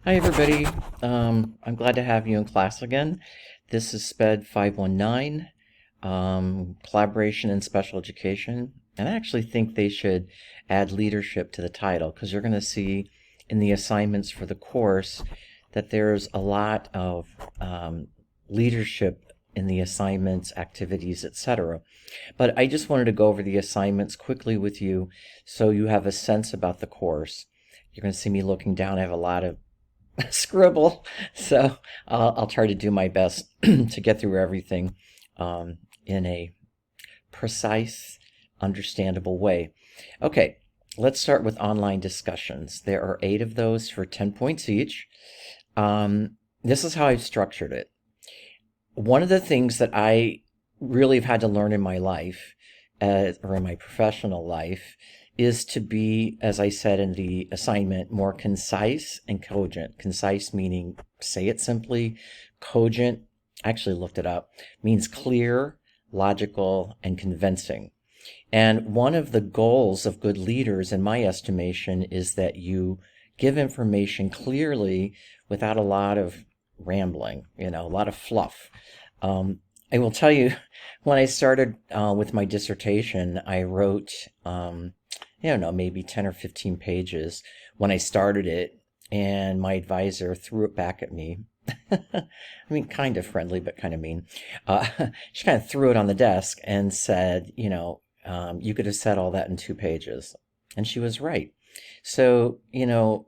Hi, everybody. I'm glad to have you in class again. This is SPED 519, Collaboration in Special Education. And I actually think they should add leadership to the title because you're going to see in the assignments for the course that there's a lot of leadership in the assignments, activities, etc. But I just wanted to go over the assignments quickly with you so you have a sense about the course. You're going to see me looking down. I have a lot of scribble. So I'll try to do my best to get through everything in a precise, understandable way. Okay, let's start with online discussions. There are 8 of those for 10 points each. This is how I've structured it. One of the things that I really have had to learn in my life, or in my professional life, is to be, as I said in the assignment, more concise and cogent. Concise meaning say it simply. Cogent, I actually looked it up, means clear, logical, and convincing. And one of the goals of good leaders, in my estimation, is that you give information clearly without a lot of rambling, a lot of fluff. I will tell you, when I started with my dissertation, I wrote, I don't know, maybe 10 or 15 pages when I started it, and my advisor threw it back at me. I mean, kind of friendly, but kind of mean. She kind of threw it on the desk and said, you could have said all that in 2 pages. And she was right. So,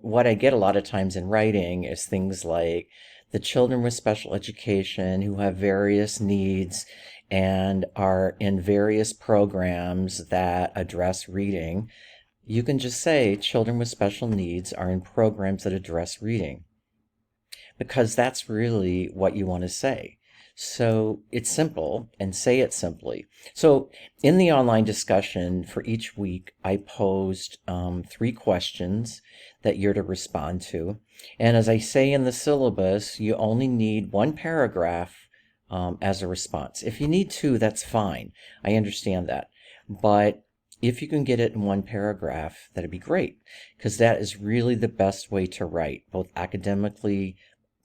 what I get a lot of times in writing is things like the children with special education who have various needs and are in various programs that address reading. You can just say children with special needs are in programs that address reading, because that's really what you want to say. So it's simple, and say it simply. So in the online discussion for each week, I posed 3 questions that you're to respond to. And as I say in the syllabus, you only need 1 paragraph as a response. If you need 2, that's fine. I understand that. But if you can get it in 1 paragraph, that'd be great, because that is really the best way to write, both academically,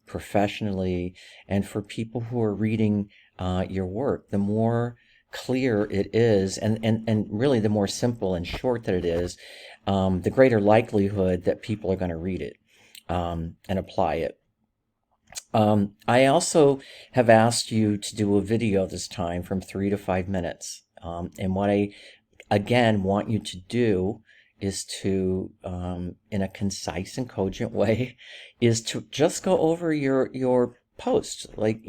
professionally, and for people who are reading your work. The more clear it is, and really the more simple and short that it is, the greater likelihood that people are going to read it and apply it. I also have asked you to do a video this time from 3 to 5 minutes. And what I, again, want you to do is to, in a concise and cogent way, is to just go over your post, like,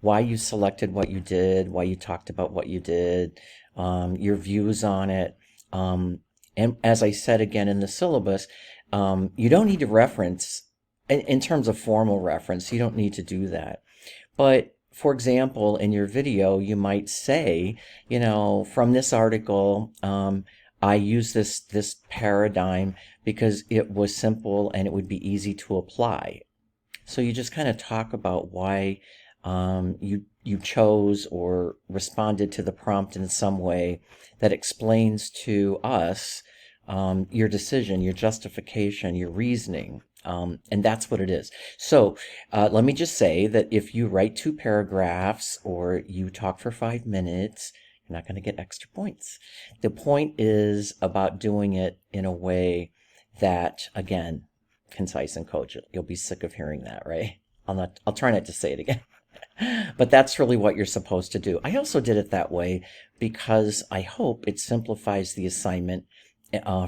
why you selected what you did, why you talked about what you did, your views on it. And as I said again in the syllabus, you don't need to reference, in terms of formal reference, you don't need to do that. But for example, in your video, you might say, from this article, I use this paradigm because it was simple and it would be easy to apply. So you just kind of talk about why you chose or responded to the prompt in some way that explains to us your decision, your justification, your reasoning. And that's what it is. So let me just say that if you write 2 paragraphs or you talk for 5 minutes, you're not going to get extra points. The point is about doing it in a way that, again, concise and cogent. You'll be sick of hearing that, right? I'll try not to say it again. But that's really what you're supposed to do. I also did it that way because I hope it simplifies the assignment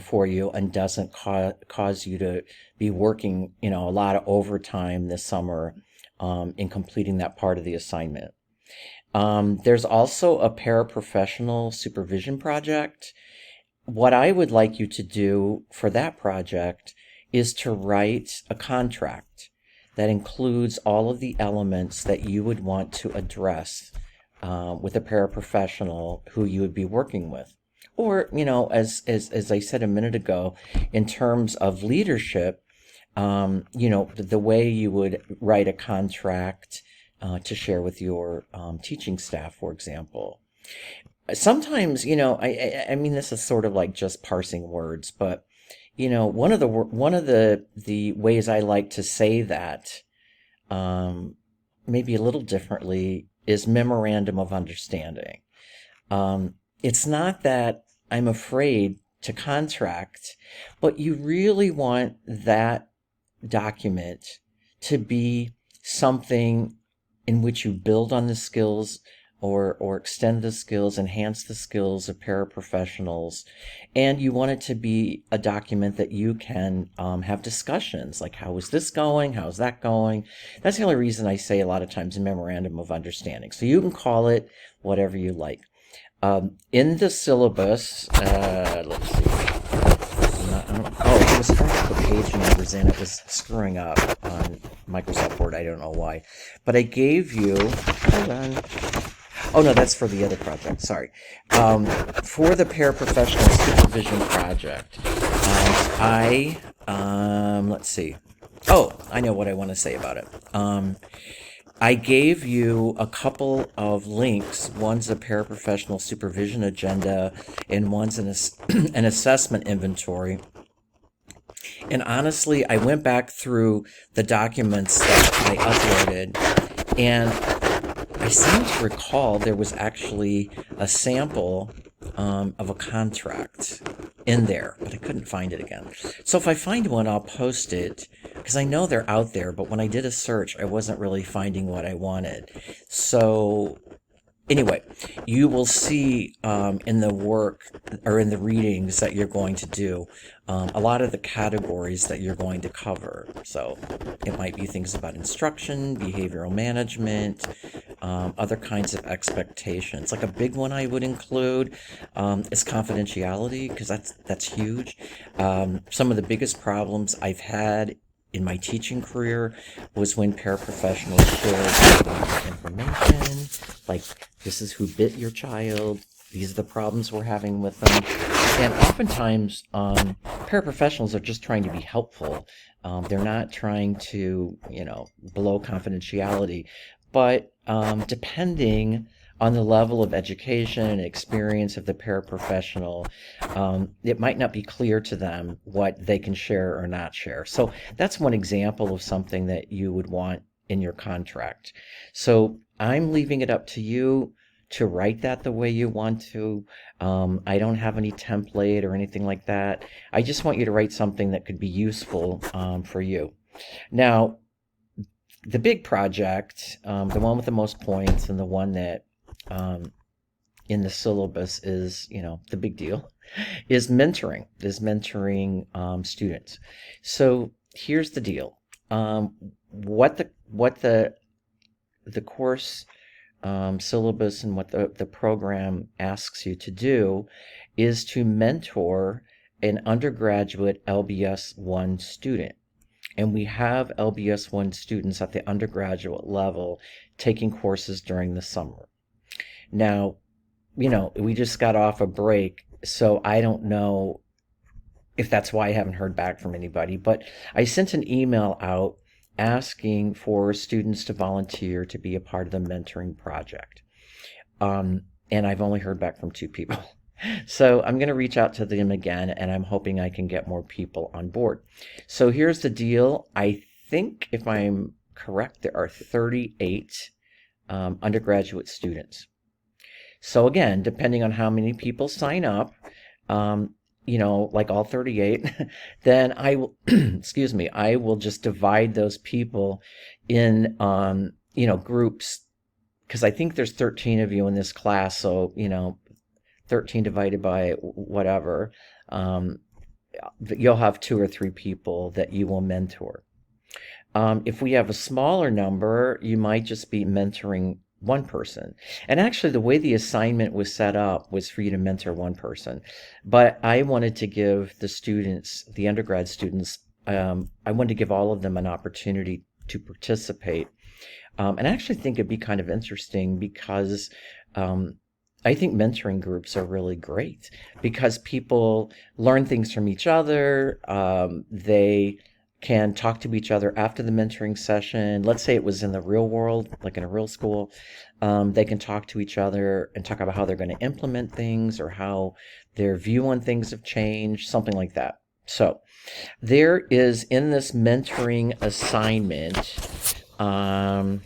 for you and doesn't cause you to be working, a lot of overtime this summer in completing that part of the assignment. There's also a paraprofessional supervision project. What I would like you to do for that project is to write a contract that includes all of the elements that you would want to address with a paraprofessional who you would be working with. Or, as I said a minute ago, in terms of leadership, the way you would write a contract to share with your teaching staff, for example. Sometimes, I mean, this is sort of like just parsing words, but one of the ways I like to say that, um, maybe a little differently, is memorandum of understanding. It's not that I'm afraid to contract, but you really want that document to be something in which you build on the skills or extend the skills, enhance the skills of paraprofessionals. And you want it to be a document that you can have discussions like, how is this going? How's that going? That's the only reason I say a lot of times a memorandum of understanding. So you can call it whatever you like. In the syllabus, let's see. Oh, it was trying to put page numbers in. It was screwing up on Microsoft Word. I don't know why. But I gave you, hold on. Oh, no, that's for the other project. Sorry. For the paraprofessional supervision project, let's see. Oh, I know what I want to say about it. I gave you a couple of links. One's a paraprofessional supervision agenda, and one's an assessment inventory. And honestly, I went back through the documents that I uploaded, and I seem to recall there was actually a sample of a contract in there, but I couldn't find it again. So if I find one, I'll post it, because I know they're out there, but when I did a search, I wasn't really finding what I wanted. So anyway, you will see in the work or in the readings that you're going to do a lot of the categories that you're going to cover. So it might be things about instruction, behavioral management, other kinds of expectations. Like a big one I would include is confidentiality, because that's huge. Some of the biggest problems I've had in my teaching career was when paraprofessionals shared information, like, this is who bit your child, these are the problems we're having with them. And oftentimes, paraprofessionals are just trying to be helpful. They're not trying to, blow confidentiality. But depending on the level of education and experience of the paraprofessional, it might not be clear to them what they can share or not share. So that's one example of something that you would want in your contract. So I'm leaving it up to you to write that the way you want to. I don't have any template or anything like that. I just want you to write something that could be useful for you. Now, the big project, the one with the most points and the one that in the syllabus is, the big deal, is mentoring, students. So here's the deal. What the course syllabus and what the program asks you to do is to mentor an undergraduate LBS 1 student. And we have LBS 1 students at the undergraduate level taking courses during the summer. Now, we just got off a break, so I don't know if that's why I haven't heard back from anybody, but I sent an email out asking for students to volunteer to be a part of the mentoring project. And I've only heard back from 2 people. So I'm going to reach out to them again, and I'm hoping I can get more people on board. So here's the deal. I think, if I'm correct, there are 38 undergraduate students. So again, depending on how many people sign up, like all 38, then I will, excuse me, I will just divide those people in, groups, because I think there's 13 of you in this class. So, 13 divided by whatever, you'll have 2 or 3 people that you will mentor. If we have a smaller number, you might just be mentoring 1 person. And actually, the way the assignment was set up was for you to mentor 1 person. But I wanted to give the students, the undergrad students, I wanted to give all of them an opportunity to participate. And I actually think it'd be kind of interesting because I think mentoring groups are really great because people learn things from each other. They can talk to each other after the mentoring session. Let's say it was in the real world, like in a real school. They can talk to each other and talk about how they're going to implement things or how their view on things have changed, something like that. So there is in this mentoring assignment, um,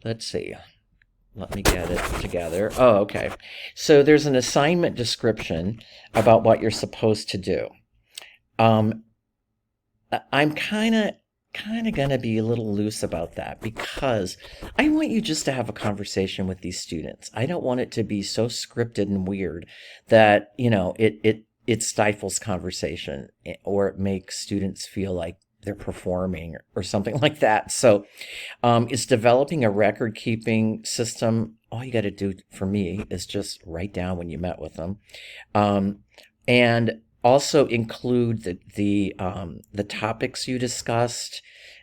let's see, let me get it together. Oh, okay. So there's an assignment description about what you're supposed to do. Um, I'm kind of going to be a little loose about that because I want you just to have a conversation with these students. I don't want it to be so scripted and weird that, it stifles conversation or it makes students feel like they're performing or something like that. So, it's developing a record keeping system. All you got to do for me is just write down when you met with them. Um, and also include the topics you discussed.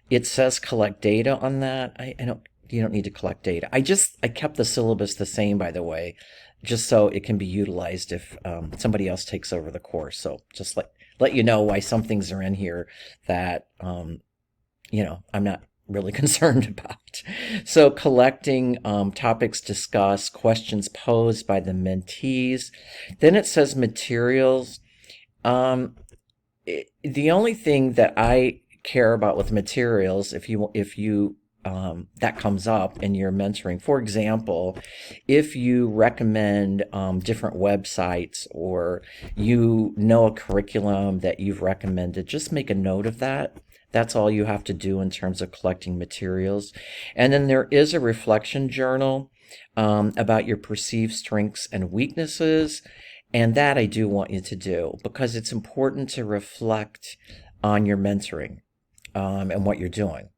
It says collect data on that. I don't You don't need to collect data. I kept the syllabus the same, by the way, just so it can be utilized if somebody else takes over the course. So just let you know why some things are in here that I'm not really concerned about. So collecting topics discussed, questions posed by the mentees. Then it says materials. Um, the only thing that I care about with materials, if you that comes up in your mentoring, for example, if you recommend different websites or you know a curriculum that you've recommended, just make a note of that. That's all you have to do in terms of collecting materials. And then there is a reflection journal about your perceived strengths and weaknesses. And that I do want you to do because it's important to reflect on your mentoring and what you're doing.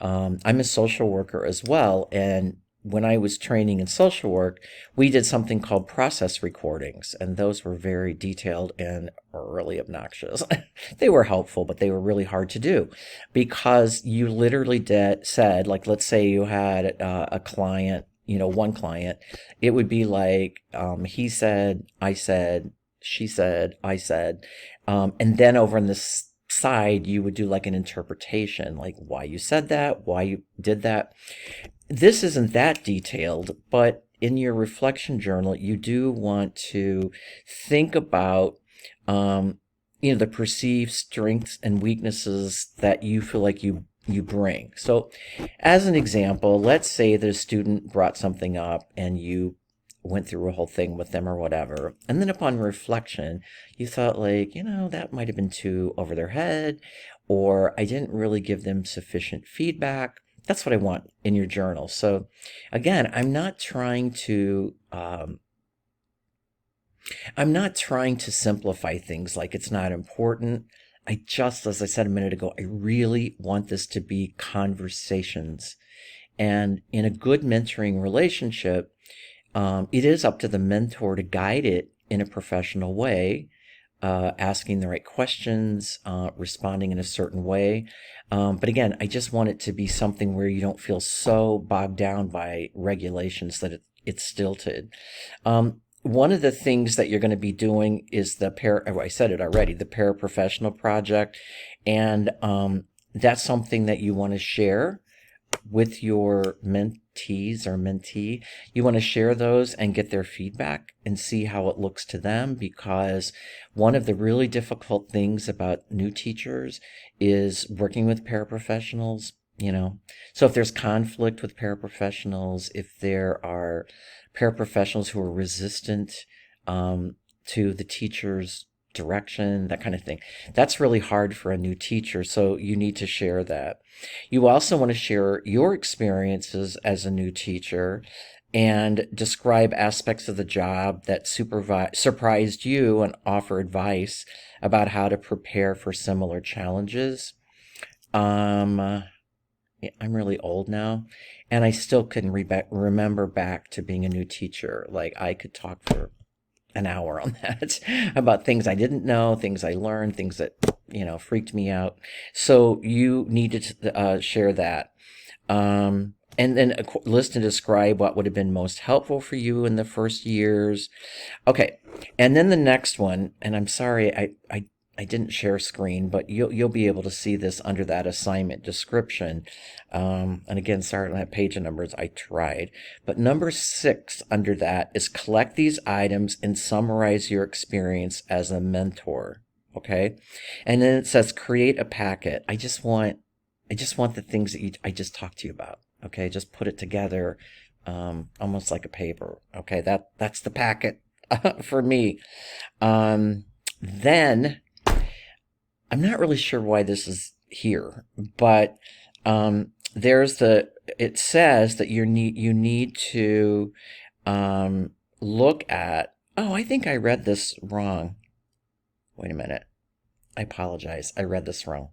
I'm a social worker as well. And when I was training in social work, we did something called process recordings. And those were very detailed and really obnoxious. They were helpful, but they were really hard to do because you literally said, like, let's say you had a client, one client, it would be like, he said, I said, she said, I said, and then over on this side, you would do like an interpretation, like why you said that, why you did that. This isn't that detailed, but in your reflection journal, you do want to think about, the perceived strengths and weaknesses that you feel like you bring. So, as an example, let's say that a student brought something up and you went through a whole thing with them or whatever. And then upon reflection, you thought like, that might have been too over their head, or I didn't really give them sufficient feedback. That's what I want in your journal. So again, I'm not trying to simplify things like it's not important. As I said a minute ago, I really want this to be conversations. And in a good mentoring relationship, it is up to the mentor to guide it in a professional way, asking the right questions, responding in a certain way. But again, I just want it to be something where you don't feel so bogged down by regulations that it's stilted. One of the things that you're going to be doing is I said it already, the paraprofessional project. And that's something that you want to share with your mentees or mentee. You want to share those and get their feedback and see how it looks to them, because one of the really difficult things about new teachers is working with paraprofessionals. So if there's conflict with paraprofessionals, if there are paraprofessionals who are resistant to the teacher's direction, that kind of thing, that's really hard for a new teacher. So you need to share that. You also want to share your experiences as a new teacher and describe aspects of the job that surprised you and offer advice about how to prepare for similar challenges. I'm really old now, and I still couldn't remember back to being a new teacher. Like, I could talk for an hour on that about things I didn't know, things I learned, things that, freaked me out. So you needed to share that. And then list and describe what would have been most helpful for you in the first years. Okay. And then the next one, and I'm sorry, I didn't share screen, but you'll be able to see this under that assignment description. And again, sorry, I don't have page numbers. I tried. But number 6 under that is collect these items and summarize your experience as a mentor. Okay. And then it says create a packet. I just want the things that I just talked to you about. Okay. Just put it together, almost like a paper. Okay. That's the packet for me. Then I'm not really sure why this is here, but there's it says that you need to look at. Oh, I think I read this wrong. Wait a minute. I apologize. I read this wrong.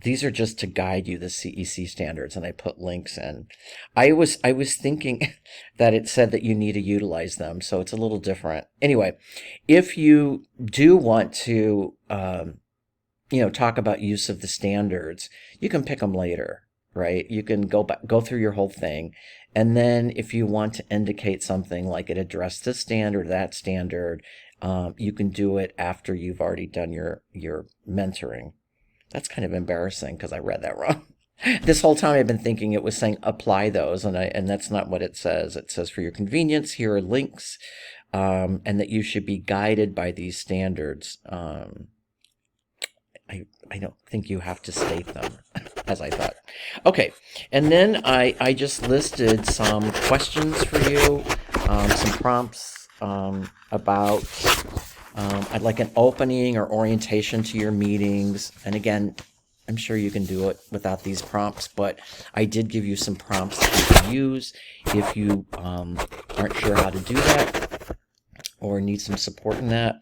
These are just to guide you the CEC standards, and I put links in. I was thinking that it said that you need to utilize them, so it's a little different. Anyway, if you do want to talk about use of the standards, you can pick them later, right? You can go through your whole thing. And then if you want to indicate something like it addressed this standard, that standard, you can do it after you've already done your mentoring. That's kind of embarrassing because I read that wrong. This whole time I've been thinking it was saying apply those, and that's not what it says. It says for your convenience, here are links, and that you should be guided by these standards. I don't think you have to state them, as I thought. Okay, and then I just listed some questions for you, some prompts about I'd like an opening or orientation to your meetings. And again, I'm sure you can do it without these prompts, but I did give you some prompts that you can use if you aren't sure how to do that or need some support in that.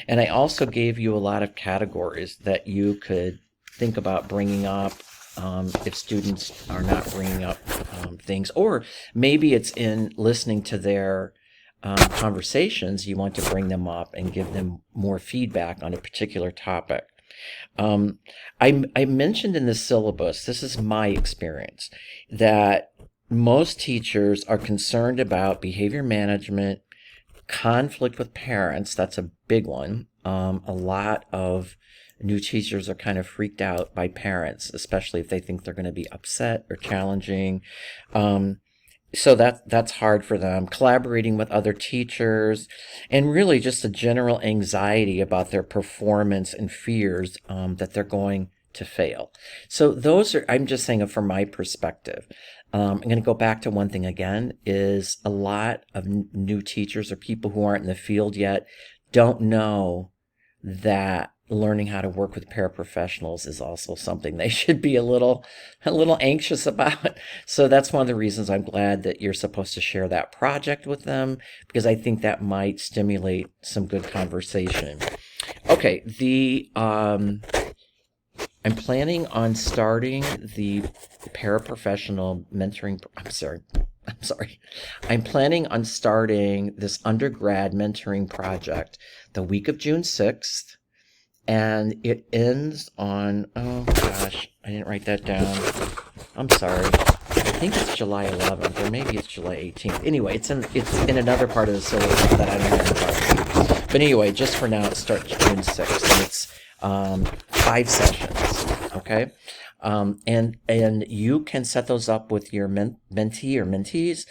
And I also gave you a lot of categories that you could think about bringing up if students are not bringing up things, or maybe it's in listening to their conversations, you want to bring them up and give them more feedback on a particular topic. I mentioned in the syllabus, this is my experience, that most teachers are concerned about behavior management, conflict with parents. That's a big one. A lot of new teachers are kind of freaked out by parents, especially if they think they're going to be upset or challenging. So that's hard for them. Collaborating with other teachers, and really just a general anxiety about their performance and fears that they're going to fail. So those are, I'm just saying from my perspective. I'm going to go back to one thing again, is a lot of new teachers or people who aren't in the field yet don't know that learning how to work with paraprofessionals is also something they should be a little anxious about. So that's one of the reasons I'm glad that you're supposed to share that project with them, because I think that might stimulate some good conversation. Okay, I'm planning on starting the paraprofessional mentoring. I'm sorry. I'm planning on starting this undergrad mentoring project the week of June 6th. And it ends on, oh gosh, I didn't write that down. I'm sorry. I think it's July 11th, or maybe it's July 18th. Anyway, it's in another part of the syllabus that I don't have. But anyway, just for now, it starts June 6th, and it's 5 sessions. Okay, and you can set those up with your mentee or mentees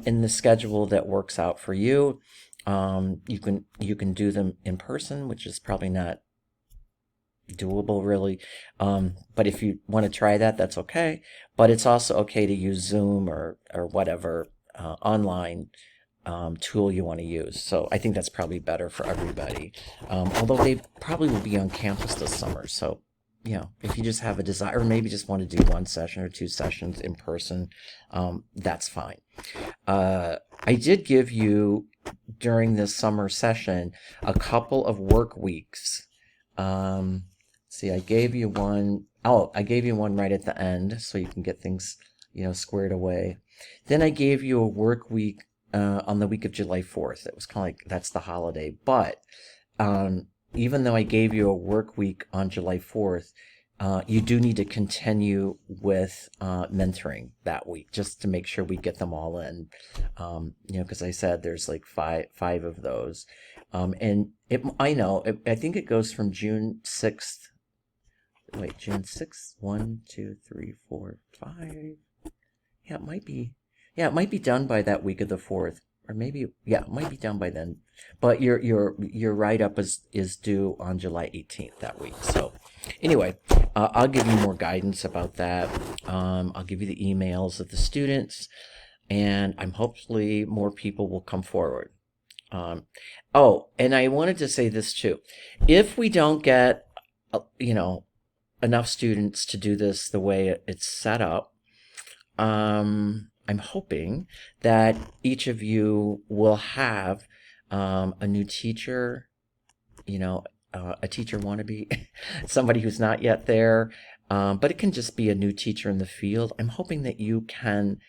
in the schedule that works out for you. You can do them in person, which is probably not doable really. But if you want to try that, that's okay. But it's also okay to use Zoom or whatever online tool you want to use. So I think that's probably better for everybody. Although they probably will be on campus this summer. So, if you just have a desire, or maybe just want to do 1 session or 2 sessions in person, that's fine. I did give you, during this summer session, a couple of work weeks. See, I gave you one. Oh, I gave you one right at the end, so you can get things, squared away. Then I gave you a work week on the week of July 4th. It was kind of like, that's the holiday. But even though I gave you a work week on July 4th, you do need to continue with mentoring that week, just to make sure we get them all in. Because I said there's like five of those. And I think it goes from June 6th. Wait, June 6th? 1, 2, 3, 4, 5. Yeah, it might be. Yeah, it might be done by that week of the 4th, or maybe, yeah, it might be done by then. But your write-up is due on July 18th that week. So anyway, I'll give you more guidance about that. I'll give you the emails of the students, and I'm hopefully more people will come forward. Oh, and I wanted to say this too. If we don't get, enough students to do this the way it's set up, I'm hoping that each of you will have a new teacher, a teacher wannabe, somebody who's not yet there, but it can just be a new teacher in the field. I'm hoping that you can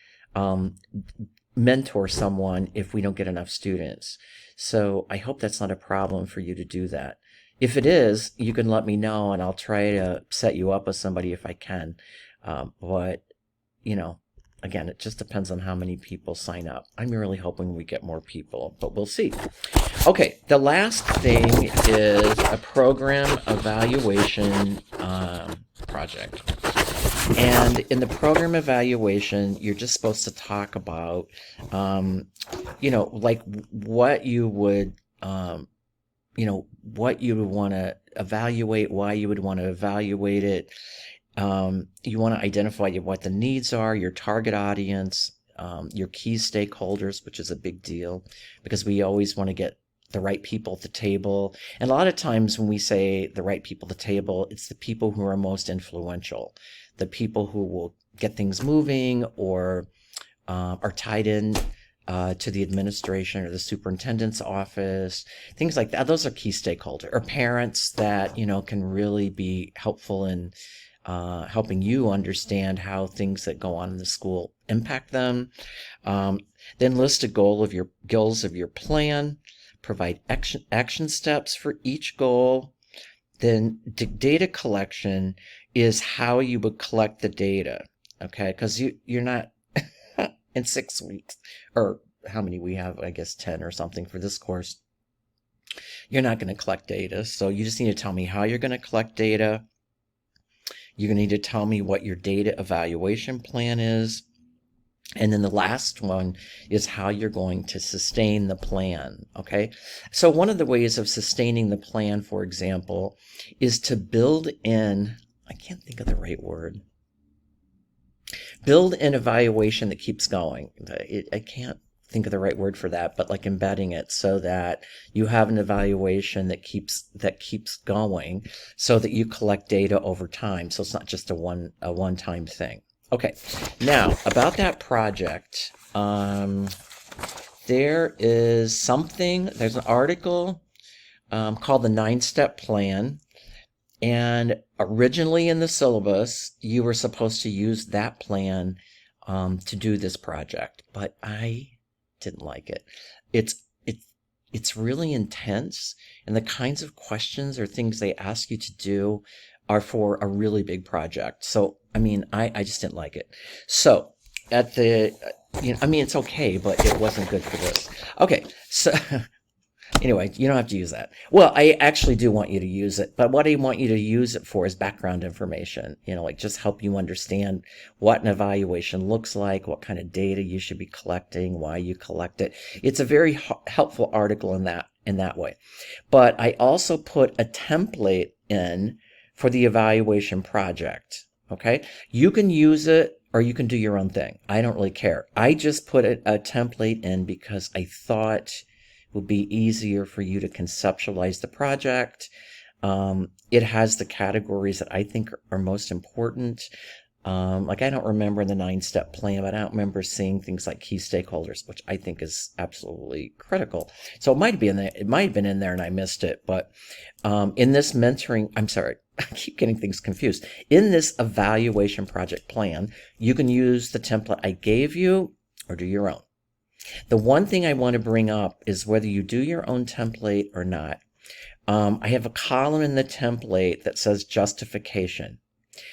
mentor someone if we don't get enough students. So I hope that's not a problem for you to do that. If it is, you can let me know and I'll try to set you up with somebody if I can. But, again, it just depends on how many people sign up. I'm really hoping we get more people, but we'll see. Okay, the last thing is a program evaluation project. And in the program evaluation, you're just supposed to talk about, like what you would, what you would want to evaluate, why you would want to evaluate it. You want to identify what the needs are, your target audience, your key stakeholders, which is a big deal because we always want to get the right people at the table. And a lot of times when we say the right people at the table, it's the people who are most influential, the people who will get things moving or are tied in to the administration or the superintendent's office, things like that. Those are key stakeholders. Or parents that, can really be helpful in helping you understand how things that go on in the school impact them. Then list a goals of your plan. Provide action steps for each goal. Then data collection is how you would collect the data, okay? Because you're not in 6 weeks, or how many we have, I guess 10 or something for this course. You're not going to collect data, so you just need to tell me how you're going to collect data. You're going to need to tell me what your data evaluation plan is. And then the last one is how you're going to sustain the plan, okay? So one of the ways of sustaining the plan, for example, is to build in, I can't think of the right word, build an evaluation that keeps going. I can't think of the right word for that, but like embedding it so that you have an evaluation that keeps going so that you collect data over time. So it's not just a one-time thing. Okay, now about that project, there's an article called the 9-Step Plan, and originally in the syllabus, you were supposed to use that plan to do this project, but I didn't like it. It's really intense, and the kinds of questions or things they ask you to do are for a really big project. So, I just didn't like it. So, it's okay, but it wasn't good for this. Okay, so anyway, you don't have to use that. Well, I actually do want you to use it, but what I want you to use it for is background information, just help you understand what an evaluation looks like, what kind of data you should be collecting, why you collect it. It's a very helpful article in that way. But I also put a template in for the evaluation project, okay? You can use it or you can do your own thing. I don't really care. I just put a template in because I thought would be easier for you to conceptualize the project. It has the categories that I think are most important. I don't remember the 9-step plan, but I don't remember seeing things like key stakeholders, which I think is absolutely critical. So it might have been in there and I missed it. But in this I keep getting things confused. In this evaluation project plan, you can use the template I gave you or do your own. The one thing I want to bring up is whether you do your own template or not. I have a column in the template that says justification.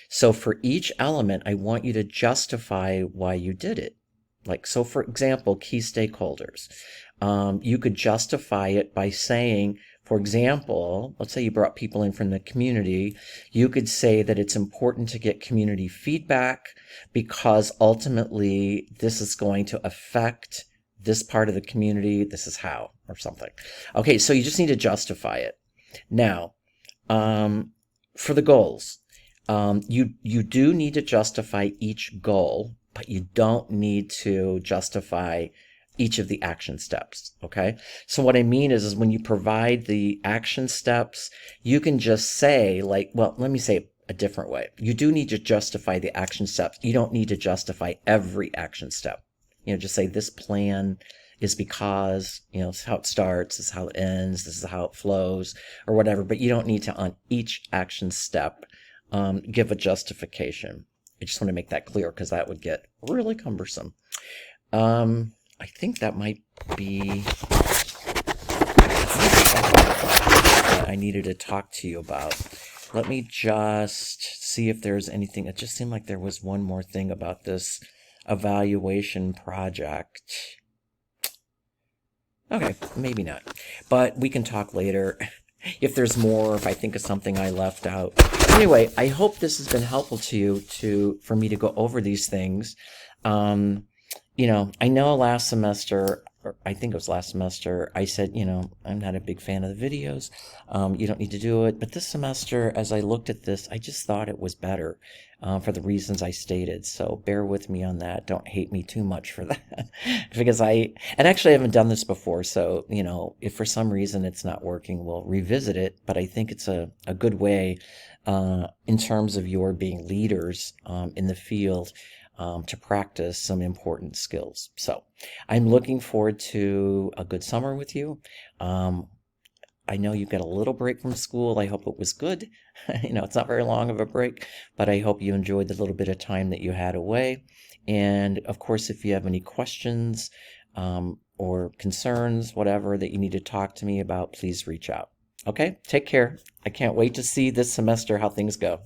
So for each element, I want you to justify why you did it. So for example, key stakeholders. You could justify it by saying, for example, let's say you brought people in from the community. You could say that it's important to get community feedback because ultimately this is going to affect this part of the community, this is how, or something. Okay, so you just need to justify it. Now, for the goals, you do need to justify each goal, but you don't need to justify each of the action steps. Okay, so what I mean is when you provide the action steps, you can just say, like, well, let me say it a different way. You do need to justify the action steps. You don't need to justify every action step. Just say this plan is because, this is how it starts, this is how it ends, this is how it flows, or whatever. But you don't need to, on each action step, give a justification. I just want to make that clear because that would get really cumbersome. I think that might be I needed to talk to you about. Let me just see if there's anything. It just seemed like there was one more thing about this evaluation project. Okay, maybe not. But we can talk later if there's more, if I think of something I left out. Anyway, I hope this has been helpful to you for me to go over these things. I know last semester, or I think it was last semester, I said, I'm not a big fan of the videos. You don't need to do it. But this semester, as I looked at this, I just thought it was better for the reasons I stated. So bear with me on that. Don't hate me too much for that. Because and actually I haven't done this before. So, if for some reason it's not working, we'll revisit it. But I think it's a good way in terms of your being leaders in the field. To practice some important skills. So I'm looking forward to a good summer with you. I know you've got a little break from school. I hope it was good. It's not very long of a break, but I hope you enjoyed the little bit of time that you had away. And of course, if you have any questions or concerns, whatever that you need to talk to me about, please reach out. Okay, take care. I can't wait to see this semester how things go.